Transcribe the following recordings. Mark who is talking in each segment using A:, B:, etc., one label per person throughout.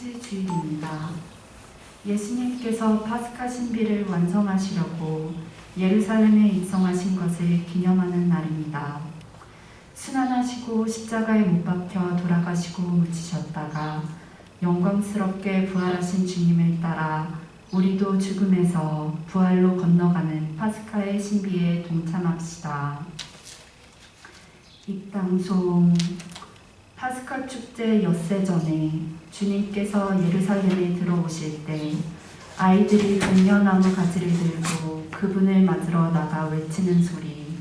A: 번째 주일입니다. 예수님께서 파스카 신비를 완성하시려고 예루살렘에 입성하신 것을 기념하는 날입니다. 순환하시고 십자가에 못 박혀 돌아가시고 묻히셨다가 영광스럽게 부활하신 주님을 따라 우리도 죽음에서 부활로 건너가는 파스카의 신비에 동참합시다. 입당송. 파스카 축제 엿새 전에 주님께서 예루살렘에 들어오실 때 아이들이 금려나무 가지를 들고 그분을 맞으러 나가 외치는 소리.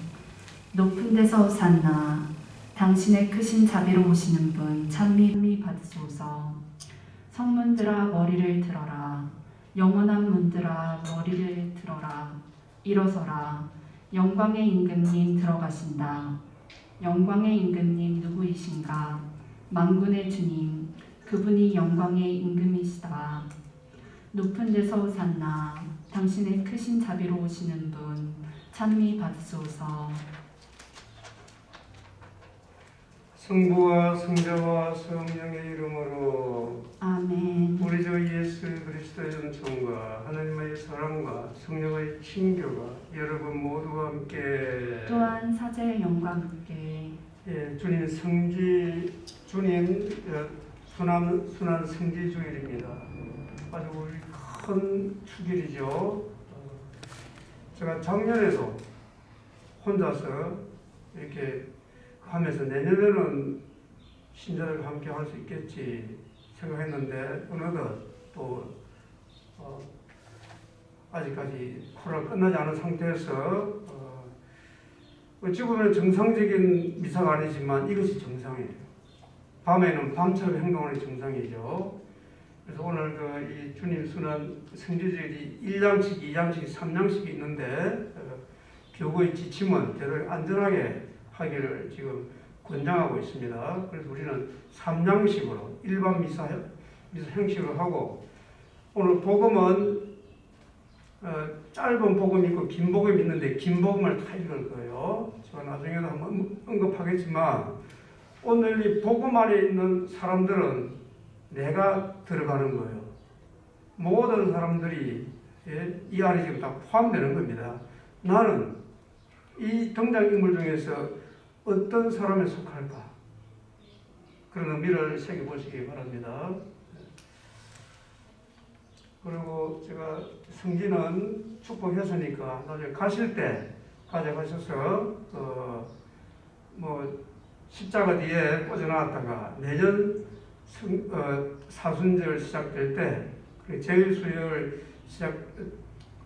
A: 높은 데서 오산나, 당신의 크신 자비로 오시는 분 찬미 받으소서. 성문들아 머리를 들어라. 영원한 문들아 머리를 들어라. 일어서라. 영광의 임금님 들어가신다. 영광의 임금님 누구이신가? 만군의 주님, 그분이 영광의 임금이시다. 높은 데서 오산나, 당신의 크신 자비로 오시는 분 찬미 받으소서.
B: 성부와 성자와 성령의 이름으로
A: 아멘.
B: 우리 주 예수 그리스도의 은총과 하나님의 사랑과 성령의 친교가 여러분 모두와 함께
A: 또한 사제의 영광께
B: 주님 순환 성지 주일입니다. 아주 큰 축일이죠. 제가 작년에도 혼자서 이렇게 하면서 내년에는 신자들과 함께 할 수 있겠지 생각했는데 어느덧 또 아직까지 코로나 끝나지 않은 상태에서 어찌 보면 정상적인 미사가 아니지만 이것이 정상이에요. 밤에는 밤처럼 행동하는 정상이죠. 그래서 오늘 이 주님 순환 성지주일이 1양식, 2양식, 3양식이 있는데 교구의 지침은 대로 안전하게 하기를 지금 권장하고 있습니다. 그래서 우리는 3양식으로 일반 미사 형식으로 하고 오늘 복음은 짧은 복음이 있고 긴 복음이 있는데 긴 복음을 다 읽을 거예요. 제가 나중에도 한번 언급하겠지만 오늘 이 복음 안에 있는 사람들은 내가 들어가는 거예요. 모든 사람들이 이 안에 지금 다 포함되는 겁니다. 나는 이 등장인물 중에서 어떤 사람에 속할까? 그런 의미를 새겨보시기 바랍니다. 그리고 제가 성지는 축복했으니까 나중에 가실 때 가져가셔서 십자가 뒤에 꽂아놨다가 내년 사순절 시작될 때 제일수요일 시작될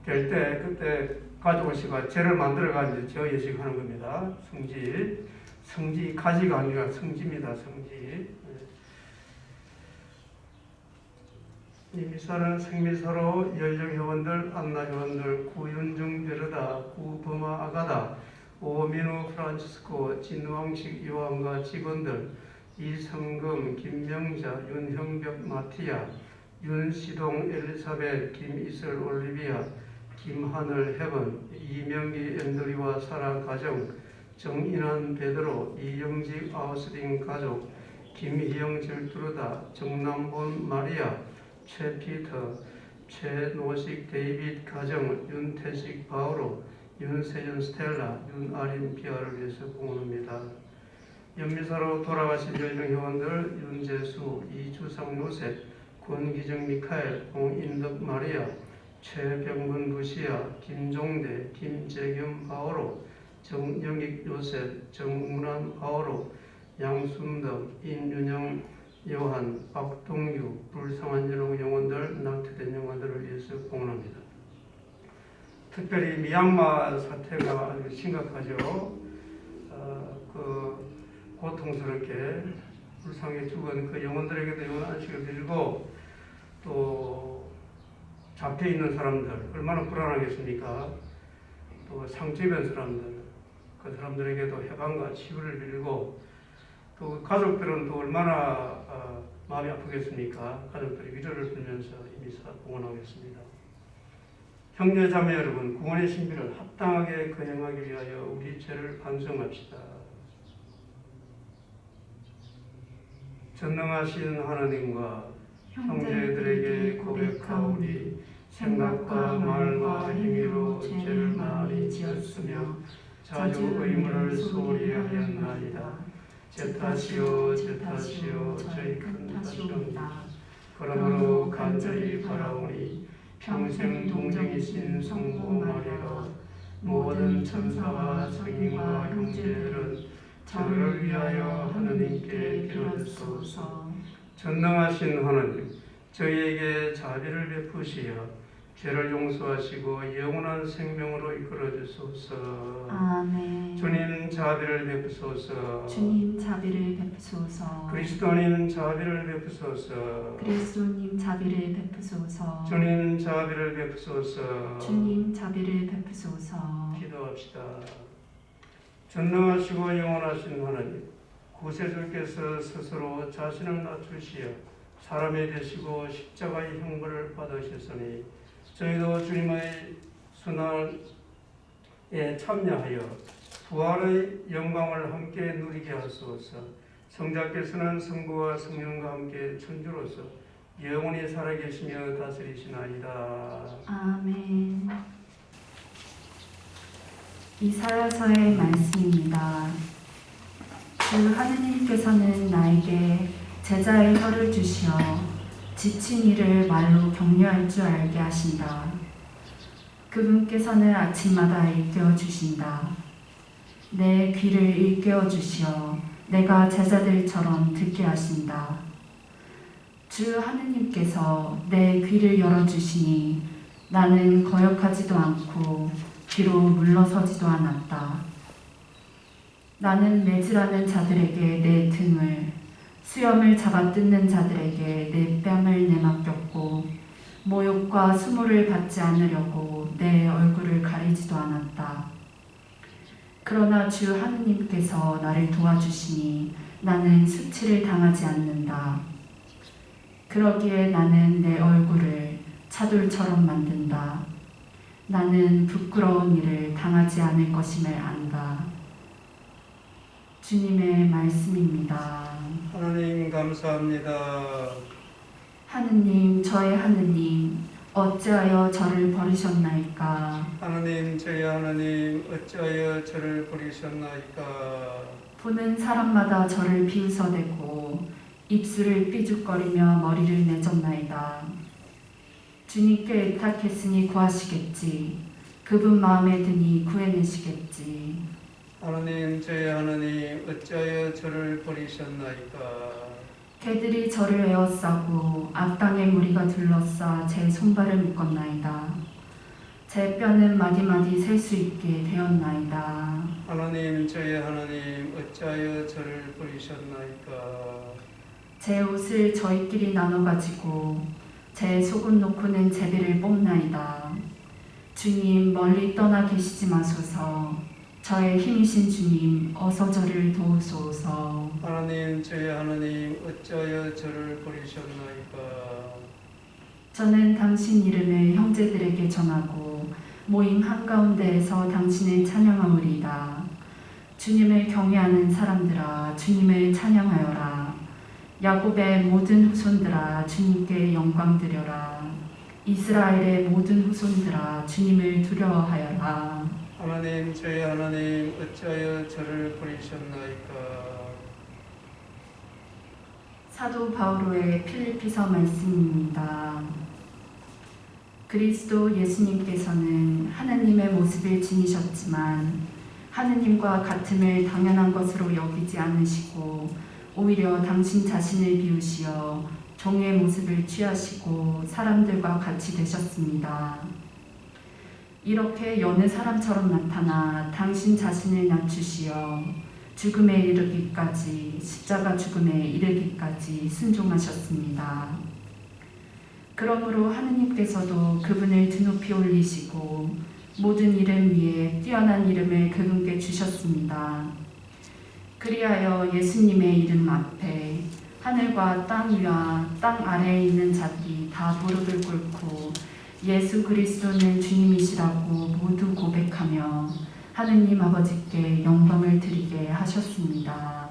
B: 때 그때 가져오시고 제를 만들어가지고 저 예식하는 겁니다. 성지 가지가 아니라 성지입니다. 성지. 이 미사는 생미사로 연령회원들, 안나회원들, 구윤중 베르다, 구버마 아가다, 오민우 프란치스코, 진왕식 요한과 직원들, 이성금, 김명자, 윤형벽 마티아, 윤시동 엘리사벳, 김이슬 올리비아, 김하늘 해번, 이명기 앤드리와 사라 가정, 정인환 베드로, 이영직 아우스딩 가족, 김희영 질투르다, 정남본 마리아, 최피터, 최노식 데이빗 가정, 윤태식 바오로, 윤세윤 스텔라, 윤아린 비아를 위해서 공헌합니다. 연미사로 돌아가신 연령회원들 윤재수, 이주상 요셉, 권기정 미카엘, 홍인덕 마리아, 최병근 루시아, 김종대, 김재겸 바오로, 정영익 요셉, 정문환 바오로, 양순덕, 인윤영 요한, 박동규, 불쌍한 영혼들, 낙태된 영혼들을 위해서 공헌합니다. 특별히 미얀마 사태가 아주 심각하죠. 고통스럽게 불쌍히 죽은 그 영혼들에게도 영원 안식을 빌고 또 잡혀있는 사람들 얼마나 불안하겠습니까? 또 상처입은 사람들 그 사람들에게도 해방과 치유를 빌고 또 가족들은 또 얼마나 마음이 아프겠습니까? 가족들이 위로를 빌면서 이 미사 공헌하겠습니다. 형제자매 여러분, 구원의 신비를 합당하게 거행하기 위하여 우리 죄를 반성합시다. 전능하신 하나님과 형제들에게 고백하오니 생각과 말과 행위로 죄를 많이 지었으며 자주 의무를 소홀히 하였나이다. 제 탓이요 제 탓이요 저희 큰 탓이옵니다. 그러므로 간절히 바라오니 평생 동정이신 성부 마리아와 모든 천사와 성인과 형제들은 저를 위하여 하느님께 빌어주소서. 전능하신 하느님, 저희에게 자비를 베푸시어 죄를 용서하시고 영원한 생명으로 이끌어 주소서.
A: 아멘.
B: 주님 자비를 베푸소서.
A: 주님 자비를 베푸소서.
B: 그리스도님 자비를 베푸소서.
A: 그리스도님 자비를 베푸소서.
B: 주님 자비를 베푸소서.
A: 주님 자비를 베푸소서.
B: 기도합시다. 전능하시고 영원하신 하나님, 구세주께서 스스로 자신을 낮추시어 사람이 되시고 십자가의 형벌을 받으셨으니 저희도 주님의 순환에 참여하여 부활의 영광을 함께 누리게 하소서. 성자께서는 성부와 성령과 함께 천주로서 영원히 살아계시며 다스리시나이다.
A: 아멘. 이사야서의 말씀입니다. 주 하느님께서는 나에게 제자의 혀를 주시어 지친 이를 말로 격려할 줄 알게 하신다. 그분께서는 아침마다 일깨워 주신다. 내 귀를 일깨워 주시어 내가 제자들처럼 듣게 하신다. 주 하느님께서 내 귀를 열어주시니 나는 거역하지도 않고 뒤로 물러서지도 않았다. 나는 매질하는 자들에게 내 등을, 수염을 잡아 뜯는 자들에게 내 뺨을 내맡겼고 모욕과 수모를 받지 않으려고 내 얼굴을 가리지도 않았다. 그러나 주 하느님께서 나를 도와주시니 나는 수치를 당하지 않는다. 그러기에 나는 내 얼굴을 차돌처럼 만든다. 나는 부끄러운 일을 당하지 않을 것임을 안다. 주님의 말씀입니다.
B: 하나님 감사합니다.
A: 하느님, 저의 하느님, 어찌하여 저를 버리셨나이까?
B: 하나님, 저희 하나님, 어찌하여 저를 버리셨나이까?
A: 보는 사람마다 저를 비웃어대고 입술을 삐죽거리며 머리를 내젓나이다. 주님께 애탁했으니 구하시겠지. 그분 마음에 드니 구해내시겠지.
B: 하나님, 저희 하나님, 어찌하여 저를 버리셨나이까?
A: 개들이 저를 에워싸고 악당의 무리가 둘러싸 제 손발을 묶었나이다. 제 뼈는 마디마디 셀 수 있게 되었나이다.
B: 하나님, 저희 하나님, 어찌하여 저를 버리셨나이까?
A: 제 옷을 저희끼리 나눠 가지고 제 속은 놓고는 제비를 뽑나이다. 주님, 멀리 떠나 계시지 마소서. 저의 힘이신 주님, 어서 저를 도우소서.
B: 하나님, 저희 하나님, 어찌하여 저를 버리셨나이까?
A: 저는 당신 이름을 형제들에게 전하고 모임 한가운데에서 당신을 찬양하오리이다. 주님을 경외하는 사람들아, 주님을 찬양하여라. 야곱의 모든 후손들아, 주님께 영광 드려라. 이스라엘의 모든 후손들아, 주님을 두려워하여라.
B: 하나님, 저희 하나님, 어찌하여 저를 버리셨나이까?
A: 사도 바오로의 필리피서 말씀입니다. 그리스도 예수님께서는 하느님의 모습을 지니셨지만 하느님과 같음을 당연한 것으로 여기지 않으시고 오히려 당신 자신을 비우시어 종의 모습을 취하시고 사람들과 같이 되셨습니다. 이렇게 여느 사람처럼 나타나 당신 자신을 낮추시어 죽음에 이르기까지, 십자가 죽음에 이르기까지 순종하셨습니다. 그러므로 하느님께서도 그분을 드높이 올리시고 모든 이름 위에 뛰어난 이름을 그분께 주셨습니다. 그리하여 예수님의 이름 앞에 하늘과 땅 위와 땅 아래에 있는 자들이 다 무릎을 꿇고 예수 그리스도는 주님이시라고 모두 고백하며 하느님 아버지께 영광을 드리게 하셨습니다.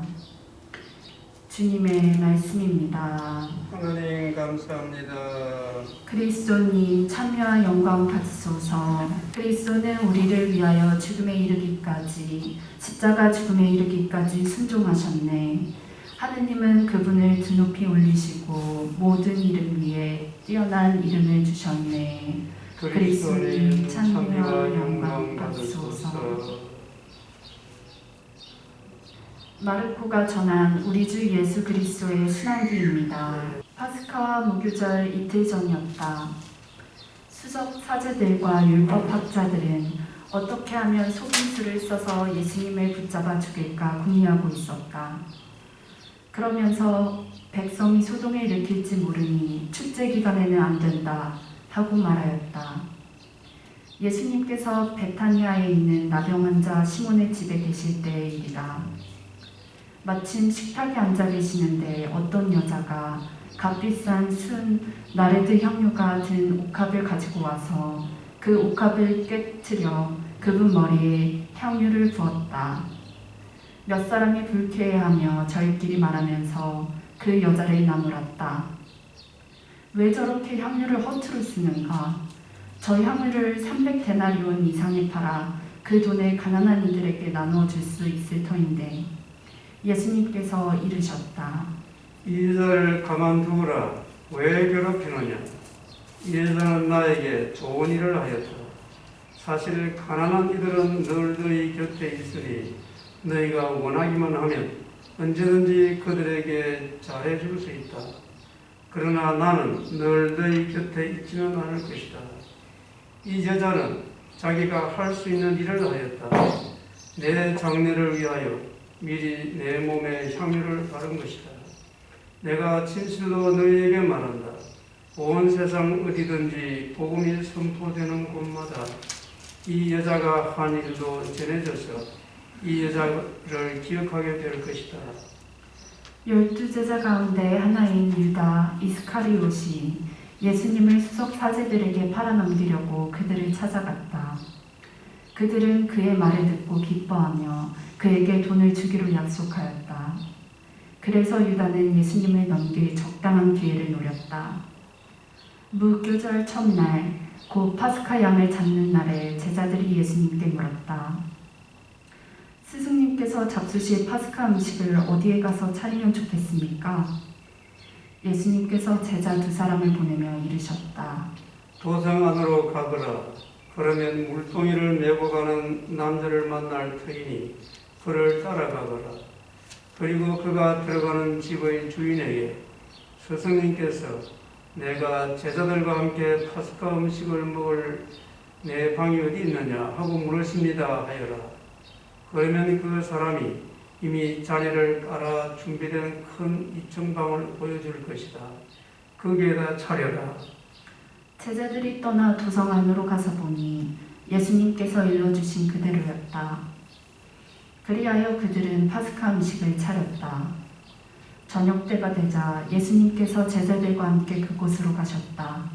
A: 주님의 말씀입니다.
B: 하나님 감사합니다.
A: 그리스도님 참여와 영광 받으소서. 그리스도는 우리를 위하여 죽음에 이르기까지 십자가 죽음에 이르기까지 순종하셨네. 하느님은 그분을 드높이 올리시고 모든 이름 위에 뛰어난 이름을 주셨네. 그리스도님 참여와 영광 받으소서. 마르코가 전한 우리 주 예수 그리스도의 순환기입니다. 파스카와 무교절 이틀 전이었다. 수석 사제들과 율법학자들은 어떻게 하면 속임수를 써서 예수님을 붙잡아 죽일까 궁리하고 있었다. 그러면서 백성이 소동을 일으킬지 모르니 축제 기간에는 안 된다 하고 말하였다. 예수님께서 베타니아에 있는 나병 환자 시몬의 집에 계실 때의 일이다. 마침 식탁에 앉아 계시는데 어떤 여자가 값비싼 순 나레드 향유가 든 옥합을 가지고 와서 그 옥합을 깨트려 그분 머리에 향유를 부었다. 몇 사람이 불쾌해하며 저희끼리 말하면서 그 여자를 나무랐다. 왜 저렇게 향유를 허투루 쓰는가? 저 향유를 300데나리온 이상에 팔아 그 돈을 가난한 이들에게 나누어 줄 수 있을 터인데 예수님께서 이르셨다.
B: 이 여자를 가만두어라. 왜 괴롭히느냐? 이 여자는 나에게 좋은 일을 하였다. 사실 가난한 이들은 늘 너희 곁에 있으니 너희가 원하기만 하면 언제든지 그들에게 잘해줄 수 있다. 그러나 나는 늘 너희 곁에 있지는 않을 것이다. 이 여자는 자기가 할 수 있는 일을 하였다. 내 장례를 위하여 미리 내 몸에 향유를 바른 것이다. 내가 진실로 너희에게 말한다. 온 세상 어디든지 복음이 선포되는 곳마다 이 여자가 한 일도 전해져서 이 여자를 기억하게 될 것이다.
A: 12제자 가운데 하나인 유다 이스카리옷이 예수님을 수석 사제들에게 팔아넘기려고 그들을 찾아갔다. 그들은 그의 말을 듣고 기뻐하며 그에게 돈을 주기로 약속하였다. 그래서 유다는 예수님을 넘길 적당한 기회를 노렸다. 무교절 첫날, 곧 파스카 양을 잡는 날에 제자들이 예수님께 물었다. 스승님께서 잡수실 파스카 음식을 어디에 가서 차리면 좋겠습니까? 예수님께서 제자 2사람을 보내며 이르셨다.
B: 도성 안으로 가거라. 그러면 물동이를 메고 가는 남자를 만날 터이니 그를 따라가거라. 그리고 그가 들어가는 집의 주인에게 스승님께서 내가 제자들과 함께 파스카 음식을 먹을 내 방이 어디 있느냐 하고 물으십니다 하여라. 그러면 그 사람이 이미 자리를 깔아 준비된 큰 2층 방을 보여줄 것이다. 거기에다 차려라.
A: 제자들이 떠나 도성 안으로 가서 보니 예수님께서 일러주신 그대로였다. 그리하여 그들은 파스카 음식을 차렸다. 저녁 때가 되자 예수님께서 제자들과 함께 그곳으로 가셨다.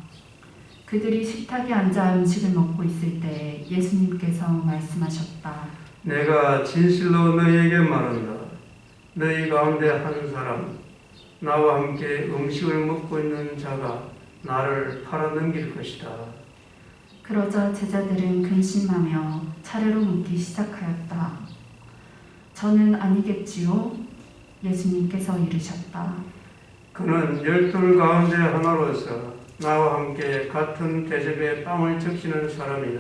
A: 그들이 식탁에 앉아 음식을 먹고 있을 때 예수님께서 말씀하셨다.
B: 내가 진실로 너희에게 말한다. 너희 가운데 한 사람, 나와 함께 음식을 먹고 있는 자가 나를 팔아넘길 것이다.
A: 그러자 제자들은 근심하며 차례로 묻기 시작하였다. 저는 아니겠지요? 예수님께서 이르셨다.
B: 그는 12 가운데 하나로서 나와 함께 같은 대접에 빵을 적시는 사람이다.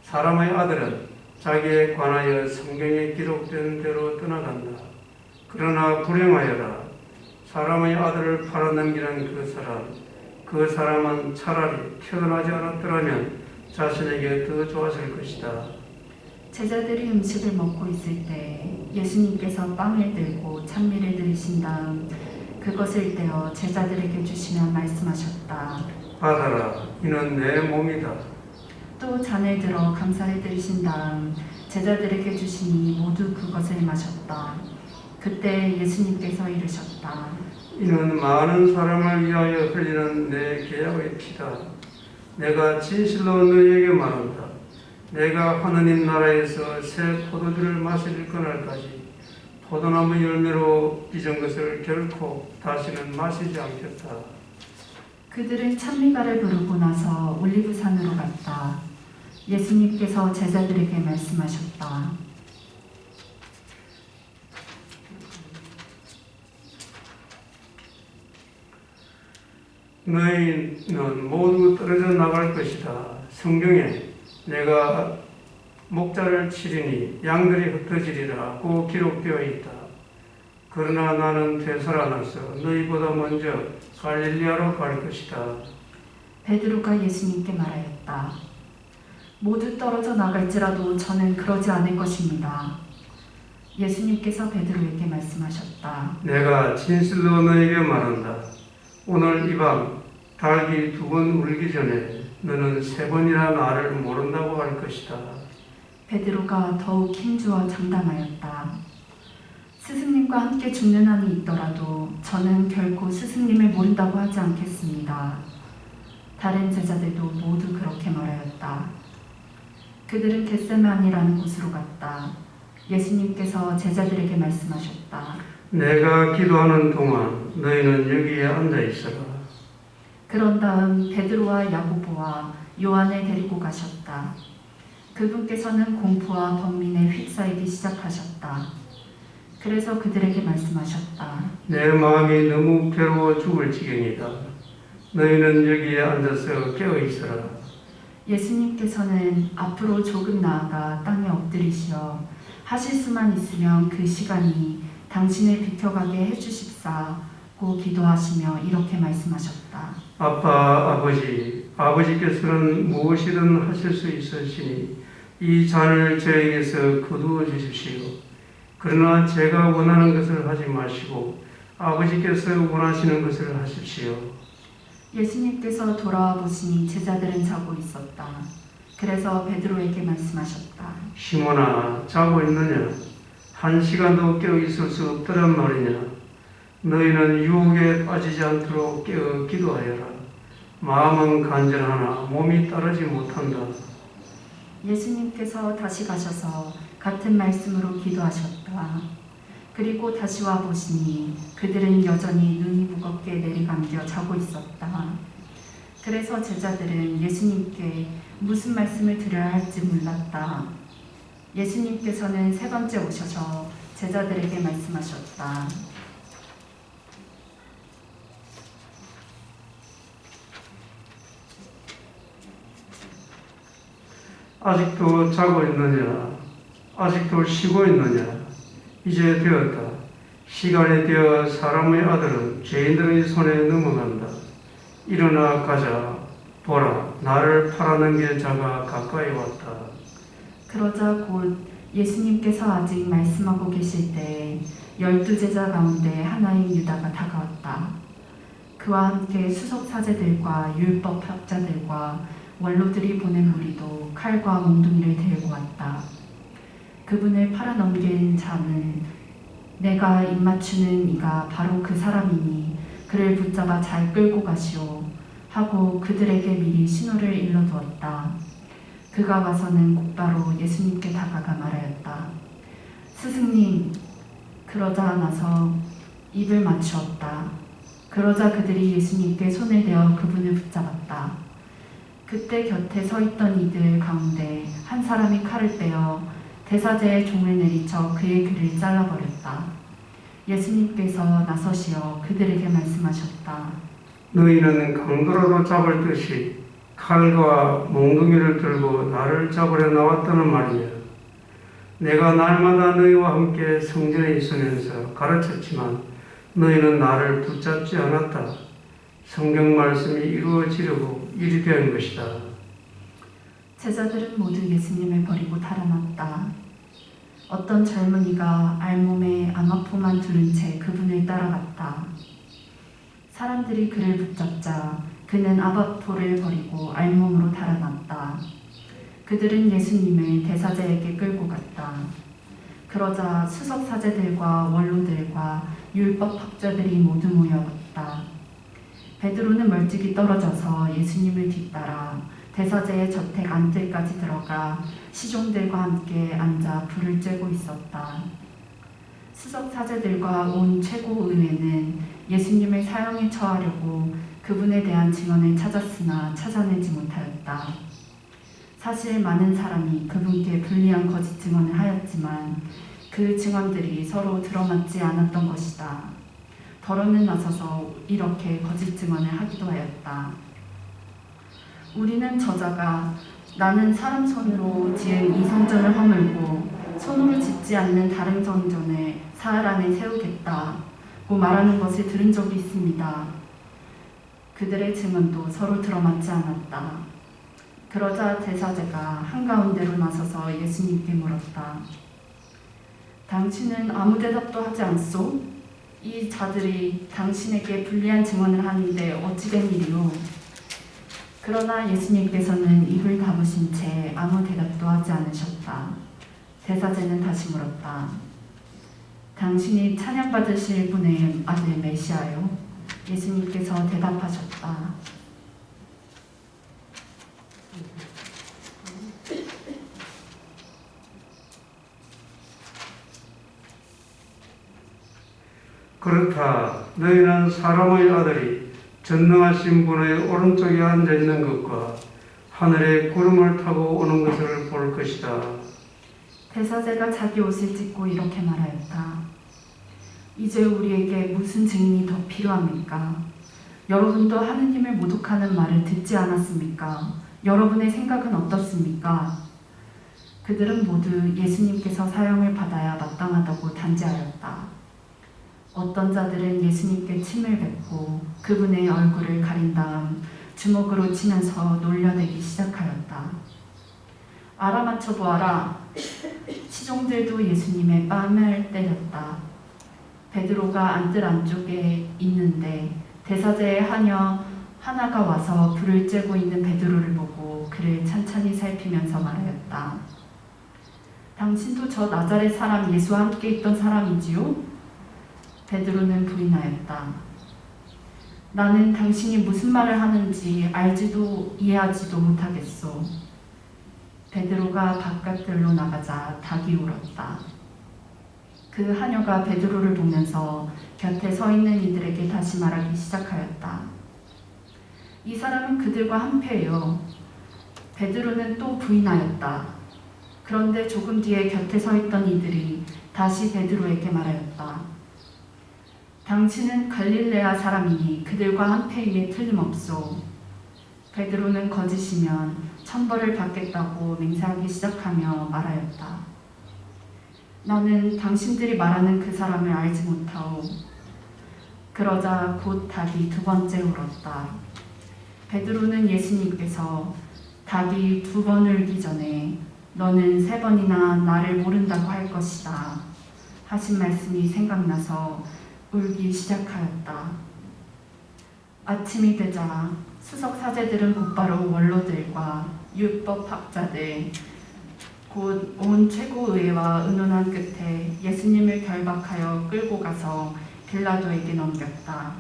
B: 사람의 아들은 자기에 관하여 성경에 기록된 대로 떠나간다. 그러나 불행하여라. 사람의 아들을 팔아넘기는 그 사람은 차라리 태어나지 않았더라면 자신에게 더 좋았을 것이다.
A: 제자들이 음식을 먹고 있을 때 예수님께서 빵을 들고 찬미를 들으신 다음 그것을 떼어 제자들에게 주시며 말씀하셨다.
B: 받아라. 이는 내 몸이다.
A: 또 잔을 들어 감사를 들으신 다음 제자들에게 주시니 모두 그것을 마셨다. 그때 예수님께서 이르셨다.
B: 이는 많은 사람을 위하여 흘리는 내 계약의 피다. 내가 진실로 너희에게 말한다. 내가 하느님 나라에서 새 포도주를 마실 그날까지 포도나무 열매로 빚은 것을 결코 다시는 마시지 않겠다.
A: 그들은 찬미가를 부르고 나서 올리브산으로 갔다. 예수님께서 제자들에게 말씀하셨다.
B: 너희는 모두 떨어져 나갈 것이다. 성경에 내가 목자를 치리니 양들이 흩어지리라고 기록되어 있다. 그러나 나는 되살아나서 너희보다 먼저 갈릴리아로 갈 것이다.
A: 베드로가 예수님께 말하였다. 모두 떨어져 나갈지라도 저는 그러지 않을 것입니다. 예수님께서 베드로에게 말씀하셨다.
B: 내가 진실로 너에게 말한다. 오늘 이 밤 닭이 2번 울기 전에 너는 3번이나 나를 모른다고 할 것이다.
A: 베드로가 더욱 힘주어 장담하였다. 스승님과 함께 죽는 한이 있더라도 저는 결코 스승님을 모른다고 하지 않겠습니다. 다른 제자들도 모두 그렇게 말하였다. 그들은 겟세마니라는 곳으로 갔다. 예수님께서 제자들에게 말씀하셨다.
B: 내가 기도하는 동안 너희는 여기에 앉아 있어라.
A: 그런 다음 베드로와 야고보와 요한을 데리고 가셨다. 그분께서는 공포와 번민에 휩싸이기 시작하셨다. 그래서 그들에게 말씀하셨다.
B: 내 마음이 너무 괴로워 죽을 지경이다. 너희는 여기에 앉아서 깨어 있어라.
A: 예수님께서는 앞으로 조금 나아가 땅에 엎드리시어 하실 수만 있으면 그 시간이 당신을 비켜가게 해주십사고 기도하시며 이렇게 말씀하셨다.
B: 아빠, 아버지께서는 무엇이든 하실 수 있으시니 이 잔을 저에게서 거두어 주십시오. 그러나 제가 원하는 것을 하지 마시고 아버지께서 원하시는 것을 하십시오.
A: 예수님께서 돌아와 보시니 제자들은 자고 있었다. 그래서 베드로에게 말씀하셨다.
B: 시몬아, 자고 있느냐? 1시간도 깨어 있을 수 없더란 말이냐? 너희는 유혹에 빠지지 않도록 깨어 기도하여라. 마음은 간절하나 몸이 따르지 못한다.
A: 예수님께서 다시 가셔서 같은 말씀으로 기도하셨다. 그리고 다시 와 보시니 그들은 여전히 눈이 무겁게 내리감겨 자고 있었다. 그래서 제자들은 예수님께 무슨 말씀을 드려야 할지 몰랐다. 예수님께서는 3번째 오셔서 제자들에게 말씀하셨다.
B: 아직도 자고 있느냐? 아직도 쉬고 있느냐? 이제 되었다. 시간이 되어 사람의 아들은 죄인들의 손에 넘어간다. 일어나 가자. 보라, 나를 팔아넘길 자가 가까이 왔다.
A: 그러자 곧 예수님께서 아직 말씀하고 계실 때에 12제자 가운데 하나인 유다가 다가왔다. 그와 함께 수석사제들과 율법학자들과 원로들이 보낸 무리도 칼과 몽둥이를 들고 왔다. 그분을 팔아넘긴 자는 내가 입맞추는 이가 바로 그 사람이니 그를 붙잡아 잘 끌고 가시오 하고 그들에게 미리 신호를 일러두었다. 그가 와서는 곧바로 예수님께 다가가 말하였다. 스승님, 그러자 나서 입을 맞추었다. 그러자 그들이 예수님께 손을 대어 그분을 붙잡았다. 그때 곁에 서 있던 이들 가운데 한 사람이 칼을 빼어 대사제의 종을 내리쳐 그의 귀를 잘라버렸다. 예수님께서 나서시어 그들에게 말씀하셨다.
B: 너희는 강도라도 잡을 듯이 칼과 몽둥이를 들고 나를 잡으려 나왔다는 말이냐. 내가 날마다 너희와 함께 성전에 있으면서 가르쳤지만 너희는 나를 붙잡지 않았다. 성경 말씀이 이루어지려고 일이 된 것이다.
A: 제자들은 모두 예수님을 버리고 달아났다. 어떤 젊은이가 알몸에 암화포만 두른 채 그분을 따라갔다. 사람들이 그를 붙잡자 그는 암화포를 버리고 알몸으로 달아났다. 그들은 예수님을 대사제에게 끌고 갔다. 그러자 수석사제들과 원로들과 율법학자들이 모두 모였다. 베드로는 멀찍이 떨어져서 예수님을 뒤따라 대사제의 저택 안뜰까지 들어가 시종들과 함께 앉아 불을 쬐고 있었다. 수석 사제들과 온 최고의회는 예수님을 사형에 처하려고 그분에 대한 증언을 찾았으나 찾아내지 못하였다. 사실 많은 사람이 그분께 불리한 거짓 증언을 하였지만 그 증언들이 서로 들어맞지 않았던 것이다. 더러는 나서서 이렇게 거짓 증언을 하기도 하였다. 우리는 저자가 나는 사람 손으로 지은 이 성전을 허물고 손으로 짓지 않는 다른 성전을 사흘 안에 세우겠다고 말하는 것을 들은 적이 있습니다. 그들의 증언도 서로 들어맞지 않았다. 그러자 대사제가 한가운데로 나서서 예수님께 물었다. 당신은 아무 대답도 하지 않소? 이 자들이 당신에게 불리한 증언을 하는데 어찌 된 일이오? 그러나 예수님께서는 입을 다무신 채 아무 대답도 하지 않으셨다. 대사제는 다시 물었다. 당신이 찬양받으실 분의 아들 메시아요? 예수님께서 대답하셨다.
B: 그렇다. 너희는 사람의 아들이 전능하신 분의 오른쪽에 앉아있는 것과 하늘에 구름을 타고 오는 것을 볼 것이다.
A: 대사제가 자기 옷을 찢고 이렇게 말하였다. 이제 우리에게 무슨 증인이 더 필요합니까? 여러분도 하느님을 모독하는 말을 듣지 않았습니까? 여러분의 생각은 어떻습니까? 그들은 모두 예수님께서 사형을 받아야 마땅하다고 단죄하였다. 어떤 자들은 예수님께 침을 뱉고 그분의 얼굴을 가린 다음 주먹으로 치면서 놀려대기 시작하였다. 알아맞혀 보아라. 시종들도 예수님의 뺨을 때렸다. 베드로가 안뜰 안쪽에 있는데 대사제의 하녀 하나가 와서 불을 쬐고 있는 베드로를 보고 그를 찬찬히 살피면서 말하였다. 당신도 저 나자렛 사람 예수와 함께 있던 사람이지요? 베드로는 부인하였다. 나는 당신이 무슨 말을 하는지 알지도 이해하지도 못하겠소. 베드로가 바깥들로 나가자 닭이 울었다. 그 하녀가 베드로를 보면서 곁에 서 있는 이들에게 다시 말하기 시작하였다. 이 사람은 그들과 한패예요. 베드로는 또 부인하였다. 그런데 조금 뒤에 곁에 서 있던 이들이 다시 베드로에게 말하였다. 당신은 갈릴레아 사람이니 그들과 한패임에 틀림없소. 베드로는 거짓이면 천벌을 받겠다고 맹세하기 시작하며 말하였다. 나는 당신들이 말하는 그 사람을 알지 못하오. 그러자 곧 닭이 두 번째 울었다. 베드로는 예수님께서 닭이 두 번 울기 전에 너는 세 번이나 나를 모른다고 할 것이다 하신 말씀이 생각나서 울기 시작하였다. 아침이 되자 수석 사제들은 곧바로 원로들과 율법학자들 곧 온 최고의회와 의논한 끝에 예수님을 결박하여 끌고 가서 빌라도에게 넘겼다.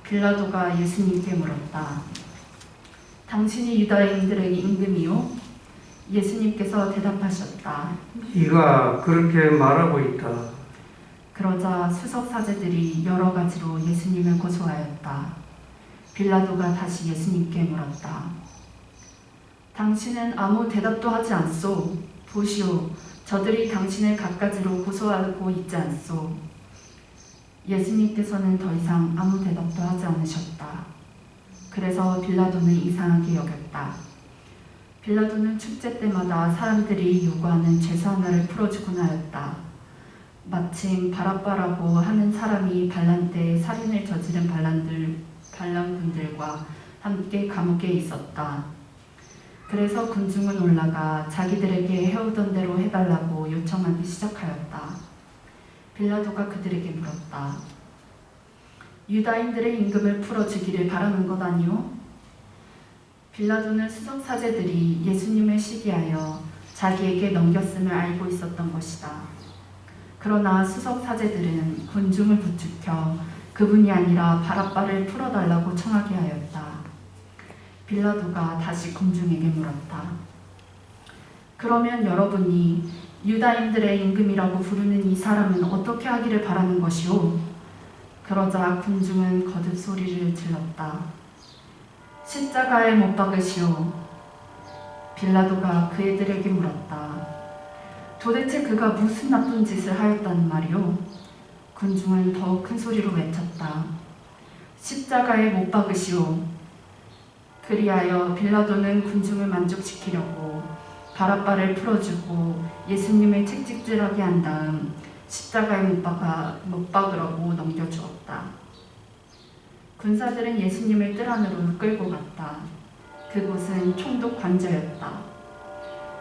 A: 빌라도가 예수님께 물었다. 당신이 유다인들의 임금이요? 예수님께서 대답하셨다.
B: 네가 그렇게 말하고 있다.
A: 그러자 수석 사제들이 여러 가지로 예수님을 고소하였다. 빌라도가 다시 예수님께 물었다. 당신은 아무 대답도 하지 않소. 보시오, 저들이 당신을 갖가지로 고소하고 있지 않소. 예수님께서는 더 이상 아무 대답도 하지 않으셨다. 그래서 빌라도는 이상하게 여겼다. 빌라도는 축제 때마다 사람들이 요구하는 죄수 하나를 풀어주곤 하였다. 마침 바라바라고 하는 사람이 반란 때 살인을 저지른 반란군들과 함께 감옥에 있었다. 그래서 군중은 올라가 자기들에게 해오던 대로 해달라고 요청하기 시작하였다. 빌라도가 그들에게 물었다. 유다인들의 임금을 풀어주기를 바라는 것 아니오? 빌라도는 수석 사제들이 예수님을 시기하여 자기에게 넘겼음을 알고 있었던 것이다. 그러나 수석 사제들은 군중을 부추겨 그분이 아니라 바라바를 풀어달라고 청하게 하였다. 빌라도가 다시 군중에게 물었다. 그러면 여러분이 유다인들의 임금이라고 부르는 이 사람은 어떻게 하기를 바라는 것이오? 그러자 군중은 거듭 소리를 질렀다. 십자가에 못 박으시오. 빌라도가 그 애들에게 물었다. 도대체 그가 무슨 나쁜 짓을 하였다는 말이오? 군중은 더욱 큰 소리로 외쳤다. 십자가에 못 박으시오. 그리하여 빌라도는 군중을 만족시키려고 바라바를 풀어주고 예수님을 채찍질하게 한 다음 십자가에 못 박으라고 넘겨주었다. 군사들은 예수님을 뜰 안으로 끌고 갔다. 그곳은 총독 관저였다.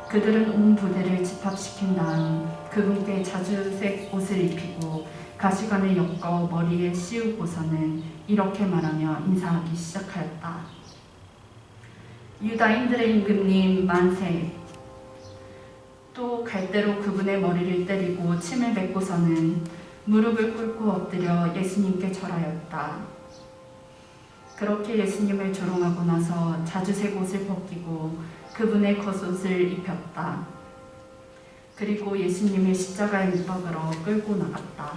A: 그들은 온 부대를 집합시킨 다음 그분께 자주색 옷을 입히고 가시관을 엮어 머리에 씌우고서는 이렇게 말하며 인사하기 시작하였다. 유다인들의 임금님 만세. 또 갈대로 그분의 머리를 때리고 침을 뱉고서는 무릎을 꿇고 엎드려 예수님께 절하였다. 그렇게 예수님을 조롱하고 나서 자주색 옷을 벗기고 그분의 겉옷을 입혔다. 그리고 예수님을 십자가에 못 박으러 끌고 나갔다.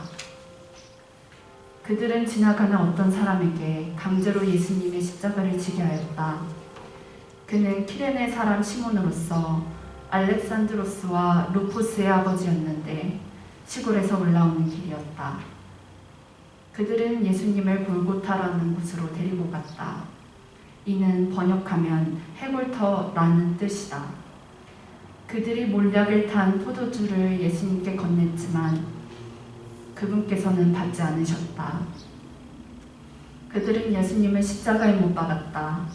A: 그들은 지나가는 어떤 사람에게 강제로 예수님의 십자가를 지게 하였다. 그는 키레네 사람 시몬으로서 알렉산드로스와 루푸스의 아버지였는데 시골에서 올라오는 길이었다. 그들은 예수님을 골고타라는 곳으로 데리고 갔다. 이는 번역하면 해골터라는 뜻이다. 그들이 몰약을 탄 포도주를 예수님께 건넸지만 그분께서는 받지 않으셨다. 그들은 예수님을 십자가에 못 박았다.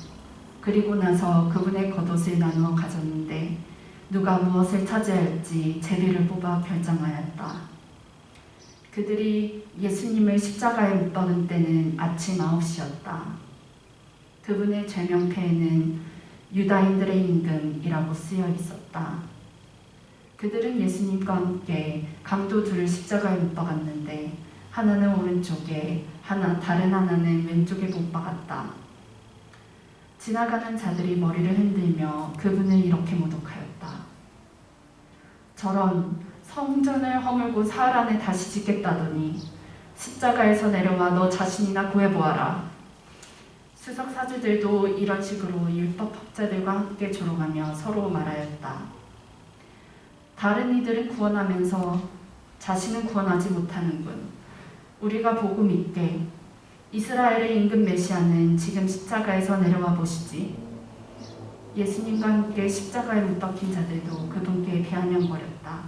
A: 그리고 나서 그분의 겉옷을 나누어 가졌는데 누가 무엇을 차지할지 제비를 뽑아 결정하였다. 그들이 예수님을 십자가에 못 박은 때는 아침 9시였다. 그분의 죄명패에는 유다인들의 임금이라고 쓰여 있었다. 그들은 예수님과 함께 강도 둘을 십자가에 못 박았는데 하나는 오른쪽에 다른 하나는 왼쪽에 못 박았다. 지나가는 자들이 머리를 흔들며 그분을 이렇게 모독하였다. 저런 성전을 허물고 사흘 안에 다시 짓겠다더니 십자가에서 내려와 너 자신이나 구해보아라. 수석 사주들도 이런 식으로 율법학자들과 함께 조롱하며 서로 말하였다. 다른 이들은 구원하면서 자신은 구원하지 못하는군. 우리가 보고 믿게. 이스라엘의 임금 메시아는 지금 십자가에서 내려와 보시지. 예수님과 함께 십자가에 못 박힌 자들도 그분께 비아냥거렸다.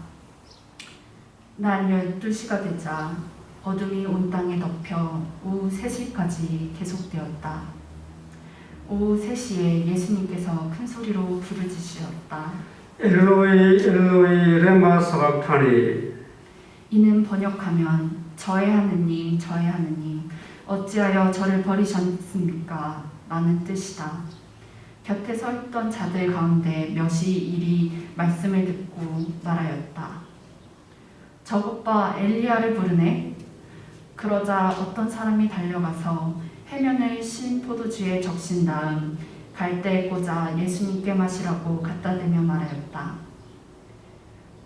A: 날 12시가 되자 어둠이 온 땅에 덮여 오후 3시까지 계속되었다. 오후 3시에 예수님께서 큰 소리로 부르짖으셨다.
B: 엘로이 엘로이 레마 사박타니.
A: 이는 번역하면 저의 하느님 저의 하느님 어찌하여 저를 버리셨습니까? 라는 뜻이다. 곁에 서 있던 자들 가운데 몇이 이리 말씀을 듣고 말하였다. 저것 봐, 엘리야를 부르네. 그러자 어떤 사람이 달려가서 해면을 신 포도주에 적신 다음 갈대에 꽂아 예수님께 마시라고 갖다 대며 말하였다.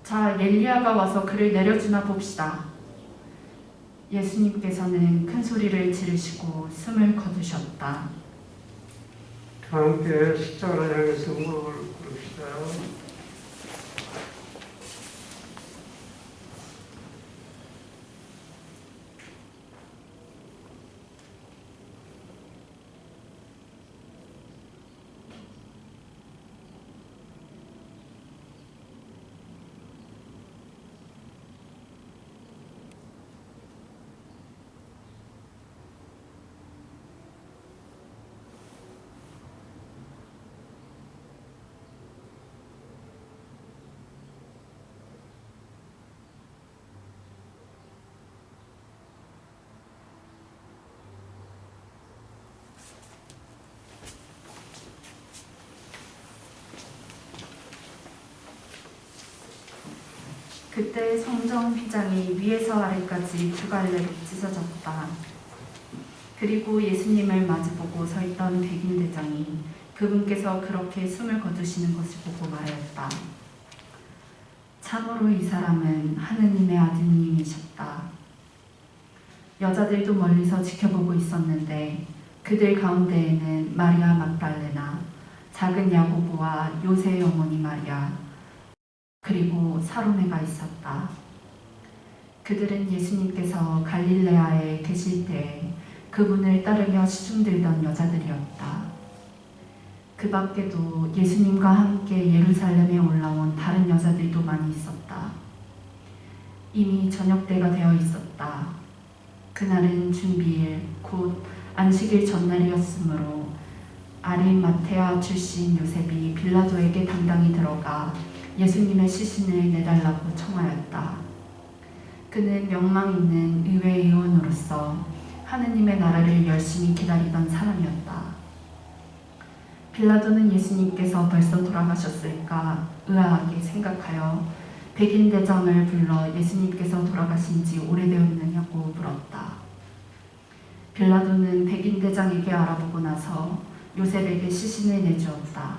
A: 자, 엘리야가 와서 그를 내려주나 봅시다. 예수님께서는 큰 소리를 지르시고 숨을 거두셨다.
B: 함께 십자가를 향해서 무릎을 꿇읍시다.
A: 그때 성전 휘장이 위에서 아래까지 2갈래로 찢어졌다. 그리고 예수님을 마주보고 서 있던 백인대장이 그분께서 그렇게 숨을 거두시는 것을 보고 말하였다. 참으로 이 사람은 하느님의 아드님이셨다. 여자들도 멀리서 지켜보고 있었는데 그들 가운데에는 마리아 막달레나, 작은 야고보와 요새의 어머니 마리아, 그리고 사로메가 있었다. 그들은 예수님께서 갈릴레아에 계실 때 그분을 따르며 시중들던 여자들이었다. 그 밖에도 예수님과 함께 예루살렘에 올라온 다른 여자들도 많이 있었다. 이미 저녁때가 되어 있었다. 그날은 준비일, 곧 안식일 전날이었으므로 아리마테아 출신 요셉이 빌라도에게 당당히 들어가 예수님의 시신을 내달라고 청하였다. 그는 명망 있는 의회 의원으로서 하느님의 나라를 열심히 기다리던 사람이었다. 빌라도는 예수님께서 벌써 돌아가셨을까 의아하게 생각하여 백인 대장을 불러 예수님께서 돌아가신 지 오래되었느냐고 물었다. 빌라도는 백인 대장에게 알아보고 나서 요셉에게 시신을 내주었다.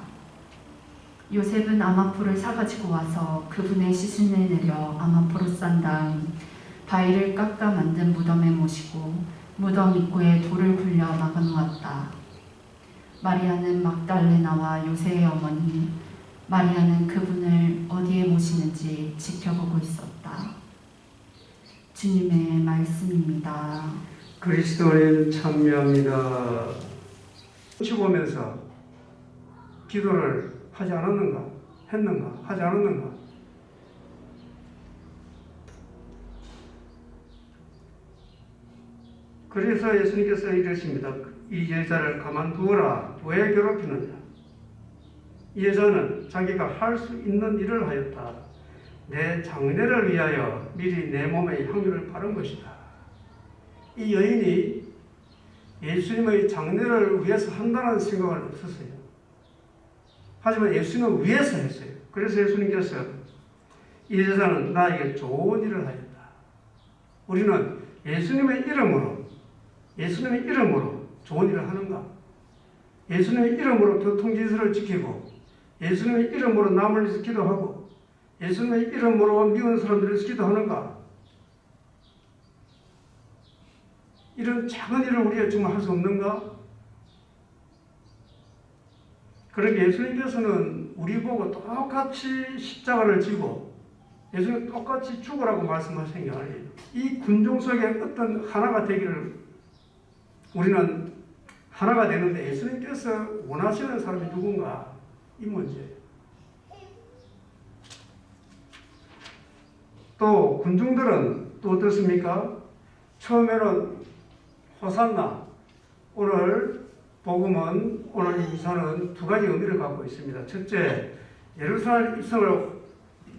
A: 요셉은 아마포를 사가지고 와서 그분의 시신을 내려 아마포로 싼 다음 바위를 깎아 만든 무덤에 모시고 무덤 입구에 돌을 굴려 막아놓았다. 마리아는 막달레나와 요새의 어머니, 마리아는 그분을 어디에 모시는지 지켜보고 있었다. 주님의 말씀입니다.
B: 그리스도인 참여합니다. 눈치 보면서 기도를 하지 않았는가? 했는가? 하지 않았는가? 그래서 예수님께서 이러십니다. 이 여자를 가만두어라. 왜 괴롭히느냐? 이 여자는 자기가 할 수 있는 일을 하였다. 내 장례를 위하여 미리 내 몸에 향유를 바른 것이다. 이 여인이 예수님의 장례를 위해서 한다는 생각은 없었어요. 하지만 예수님은 위해서 했어요. 그래서 예수님께서 이 여자는 나에게 좋은 일을 하였다. 우리는 예수님의 이름으로 좋은 일을 하는가? 예수님의 이름으로 교통질서를 지키고 예수님의 이름으로 남을 위해서 기도하고 예수님의 이름으로 미운 사람들을 위해서 기도하는가? 이런 작은 일을 우리가 정말 할 수 없는가? 그러니까 예수님께서는 우리 보고 똑같이 십자가를 지고 예수님 똑같이 죽으라고 말씀하시는 게 아니에요. 이 군중 속에 어떤 하나가 되기를 우리는 하나가 되는데 예수님께서 원하시는 사람이 누군가? 이 문제예요. 또 군중들은 또 어떻습니까? 처음에는 호산나, 오늘 복음은 오늘 이 미사는 두 가지 의미를 갖고 있습니다. 첫째, 예루살렘 입성을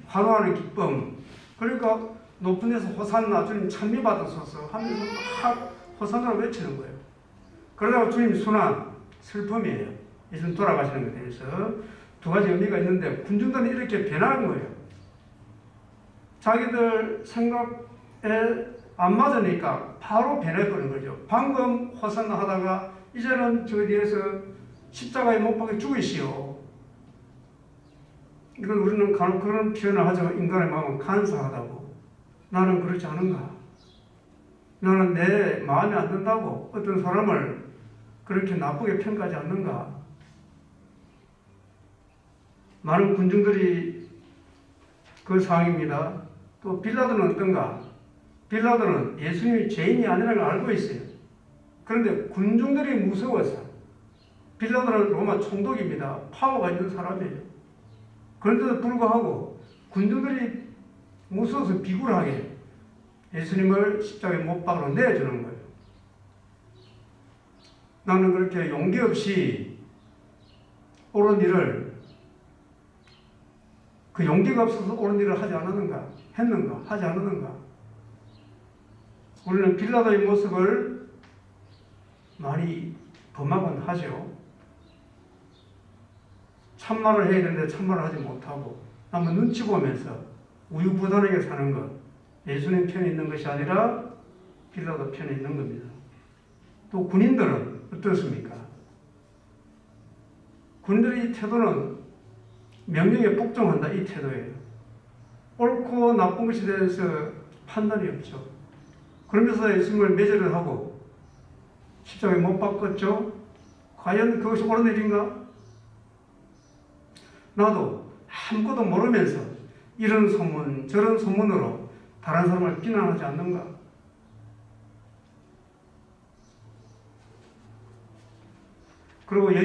B: 환호하는 기쁨. 그러니까 높은 데서 호산나, 주님 찬미받으소서 하면서 막 호산나를 외치는 거예요. 그러다가 주님 순환, 슬픔이에요. 예수님 돌아가시는 것에 대해서 두 가지 의미가 있는데 군중들은 이렇게 변하는 거예요. 자기들 생각에 안 맞으니까 바로 변해버리는 거죠. 방금 호산나 하다가 이제는 저 뒤에서 십자가에 못 박혀 죽으시오. 이걸 우리는 간혹 그런 표현을 하죠. 인간의 마음은 간사하다고. 나는 그렇지 않은가? 나는 내 마음에 안 든다고 어떤 사람을 그렇게 나쁘게 평가하지 않는가? 많은 군중들이 그 상황입니다. 또 빌라도는 어떤가? 빌라도는 예수님이 죄인이 아니라는 걸 알고 있어요. 그런데 군중들이 무서워서 빌라도는 로마 총독입니다. 파워가 있는 사람이에요. 그런데도 불구하고 군중들이 무서워서 비굴하게 예수님을 십자가에 못 박으러 내주는 거예요. 나는 그렇게 용기 없이 옳은 일을 그 용기가 없어서 옳은 일을 하지 않았는가? 했는가? 하지 않았는가? 우리는 빌라도의 모습을 많이 범하곤 하죠. 참말을 해야 되는데 참말을 하지 못하고 한번 눈치 보면서 우유부단하게 사는 것. 예수님 편에 있는 것이 아니라 빌라도 편에 있는 겁니다. 또 군인들은 어떻습니까? 군인들의 이 태도는 명령에 복종한다 이 태도예요. 옳고 나쁜 것에 대해서 판단이 없죠. 그러면서 예수님을 매제를 하고 십자가에 못 박았죠. 과연 그것이 옳은 일인가? 나도 아무것도 모르면서 이런 소문 저런 소문으로 다른 사람을 비난하지 않는가? 그리고 이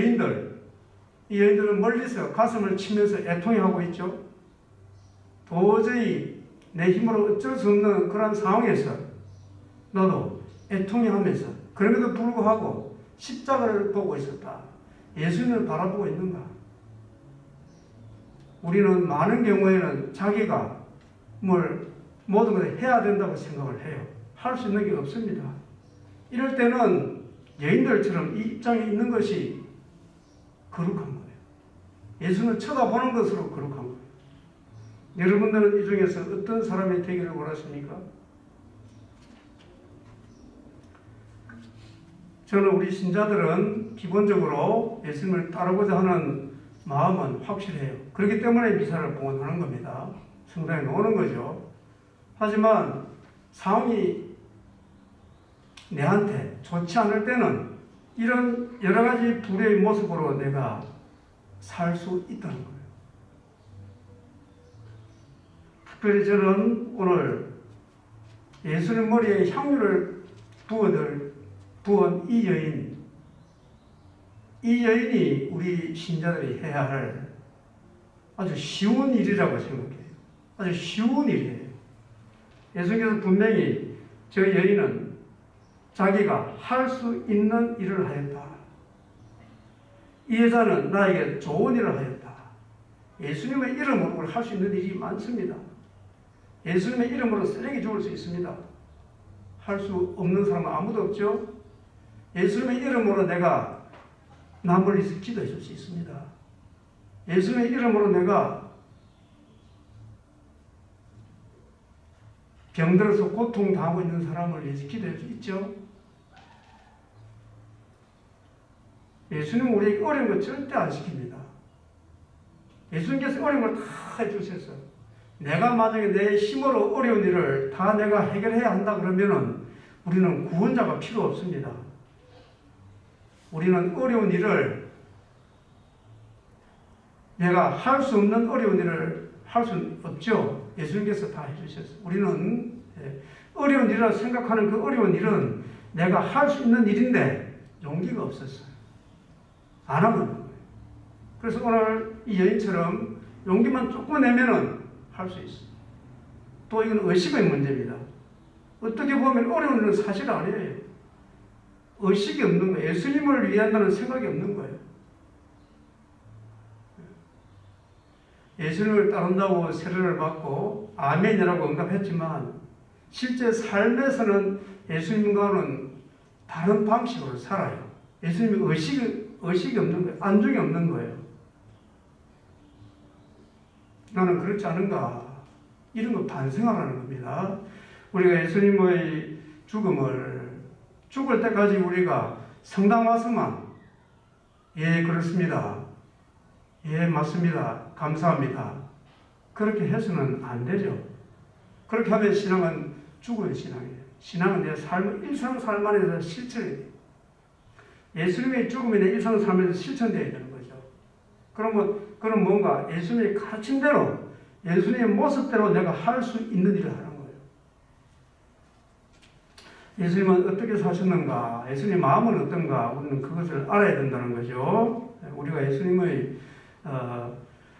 B: 여인들은 멀리서 가슴을 치면서 애통해하고 있죠. 도저히 내 힘으로 어쩔 수 없는 그런 상황에서 나도 애통해하면서 그럼에도 불구하고 십자가를 보고 있었다. 예수님을 바라보고 있는가? 우리는 많은 경우에는 자기가 모든 것을 해야 된다고 생각을 해요. 할 수 있는 게 없습니다. 이럴 때는 여인들처럼 이 입장에 있는 것이 거룩한 거예요. 예수는 쳐다보는 것으로 거룩한 거예요. 여러분들은 이 중에서 어떤 사람이 되기를 원하십니까? 저는 우리 신자들은 기본적으로 예수님을 따르고자 하는 마음은 확실해요. 그렇기 때문에 미사를 봉헌하는 겁니다. 성당에 오는 거죠. 하지만 상황이 내한테 좋지 않을 때는 이런 여러 가지 불의의 모습으로 내가 살 수 있다는 거예요. 특별히 저는 오늘 예수님 머리에 향유를 부은 이 여인이 우리 신자들이 해야 할 아주 쉬운 일이라고 생각해요. 아주 쉬운 일이에요. 예수님께서 분명히 저 여인은 자기가 할 수 있는 일을 하였다. 이 여자는 나에게 좋은 일을 하였다. 예수님의 이름으로 할 수 있는 일이 많습니다. 예수님의 이름으로 쓰레기 주울 수 있습니다. 할 수 없는 사람은 아무도 없죠. 예수님의 이름으로 내가 남을 위해서 기도해 줄 수 있습니다. 예수님의 이름으로 내가 병들어서 고통당하고 있는 사람을 위해서 기도할 수 있죠. 예수님은 우리에게 어려운 거 절대 안 시킵니다. 예수님께서 어려운 걸 다 해주셨어요. 내가 만약에 내 힘으로 어려운 일을 다 내가 해결해야 한다 그러면은 우리는 구원자가 필요 없습니다. 우리는 어려운 일을 내가 할 수 없는 어려운 일을 할 수 없죠. 예수님께서 다 해주셨어요. 우리는 어려운 일이라 생각하는 그 어려운 일은 내가 할 수 있는 일인데 용기가 없었어요. 안 하면 거예요. 그래서 오늘 이 여인처럼 용기만 조금 내면은 할 수 있어요. 또 이건 의식의 문제입니다. 어떻게 보면 어려운 일은 사실 아니에요. 의식이 없는 거예요. 예수님을 위한다는 생각이 없는 거예요. 예수님을 따른다고 세례를 받고 아멘이라고 응답했지만 실제 삶에서는 예수님과는 다른 방식으로 살아요. 예수님이 의식이 없는 거예요. 안중이 없는 거예요. 나는 그렇지 않은가? 이런 거 반성하라는 겁니다. 우리가 예수님의 죽을 때까지 우리가 성당 와서만 예 그렇습니다. 예 맞습니다. 감사합니다. 그렇게 해서는 안 되죠. 그렇게 하면 신앙은 죽은 신앙이에요. 신앙은 내 삶의 일상삶 안에서 실천해야 돼요. 예수님의 죽음이 내 일상삶에서 실천되어야 되는 거죠. 그럼 뭔가 예수님의 가르침대로 예수님의 모습대로 내가 할 수 있는 일을 하는 거예요. 예수님은 어떻게 사셨는가? 예수님의 마음은 어떤가? 우리는 그것을 알아야 된다는 거죠. 우리가 예수님의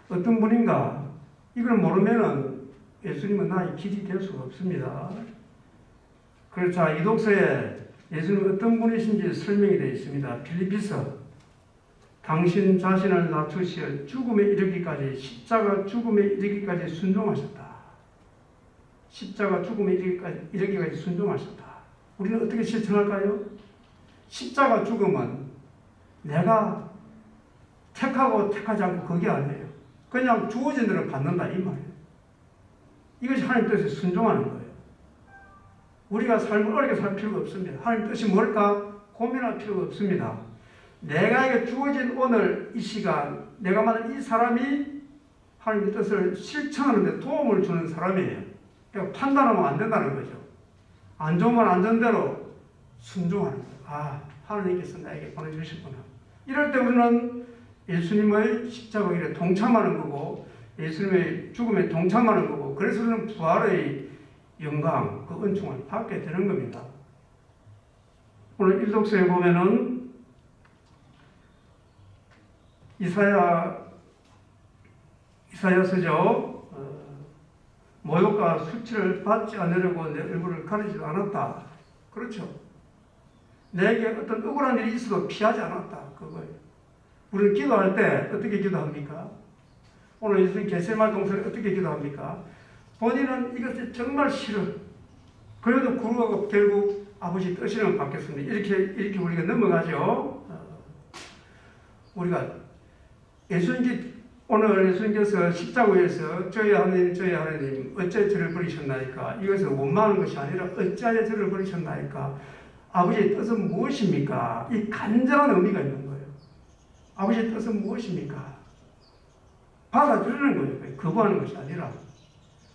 B: 어떤 분인가? 이걸 모르면은 예수님은 나의 길이 될 수가 없습니다. 그래서 이 독서에 예수님은 어떤 분이신지 설명이 되어 있습니다. 빌립비서 당신 자신을 낮추시어 죽음에 이르기까지 십자가 죽음에 이르기까지 순종하셨다. 십자가 죽음에 이르기까지 순종하셨다. 우리는 어떻게 실천할까요? 십자가 죽음은 내가 택하고 택하지 않고 그게 아니에요. 그냥 주어진 대로 받는다 이 말이에요. 이것이 하나님 뜻에 순종하는 거예요. 우리가 삶을 어렵게 살 필요가 없습니다. 하나님 뜻이 뭘까? 고민할 필요가 없습니다. 내가 주어진 오늘 이 시간 내가 만난 이 사람이 하나님의 뜻을 실천하는 데 도움을 주는 사람이에요. 그러니까 판단하면 안 된다는 거죠. 안 좋으면 안 좋은 대로 순종하는 거예요. 아, 하나님께서 나에게 보내주셨구나. 이럴 때 우리는 예수님의 십자가 일에 동참하는 거고 예수님의 죽음에 동참하는 거고 그래서 우리는 부활의 영광, 그 은총을 받게 되는 겁니다. 오늘 일독서에 보면은 이사야서죠. 모욕과 수치를 받지 않으려고 내 얼굴을 가리지도 않았다. 그렇죠. 내게 어떤 억울한 일이 있어도 피하지 않았다. 그거예요. 우리는 기도할 때 어떻게 기도합니까? 오늘 예수님 겟세마네 동산에 어떻게 기도합니까? 본인은 이것이 정말 싫어. 그래도 구루하고 결국 아버지 뜻이는 받겠습니다. 이렇게 우리가 넘어가죠. 우리가 오늘 예수님께서 십자가에서 저희 하나님 어째 저를 버리셨나이까? 이것을 원망하는 것이 아니라 어찌하여 저를 버리셨나이까? 아버지의 뜻은 무엇입니까? 이 간절한 의미가 있는 거예요. 아버지의 뜻은 무엇입니까? 받아들이는 거예요. 거부하는 것이 아니라.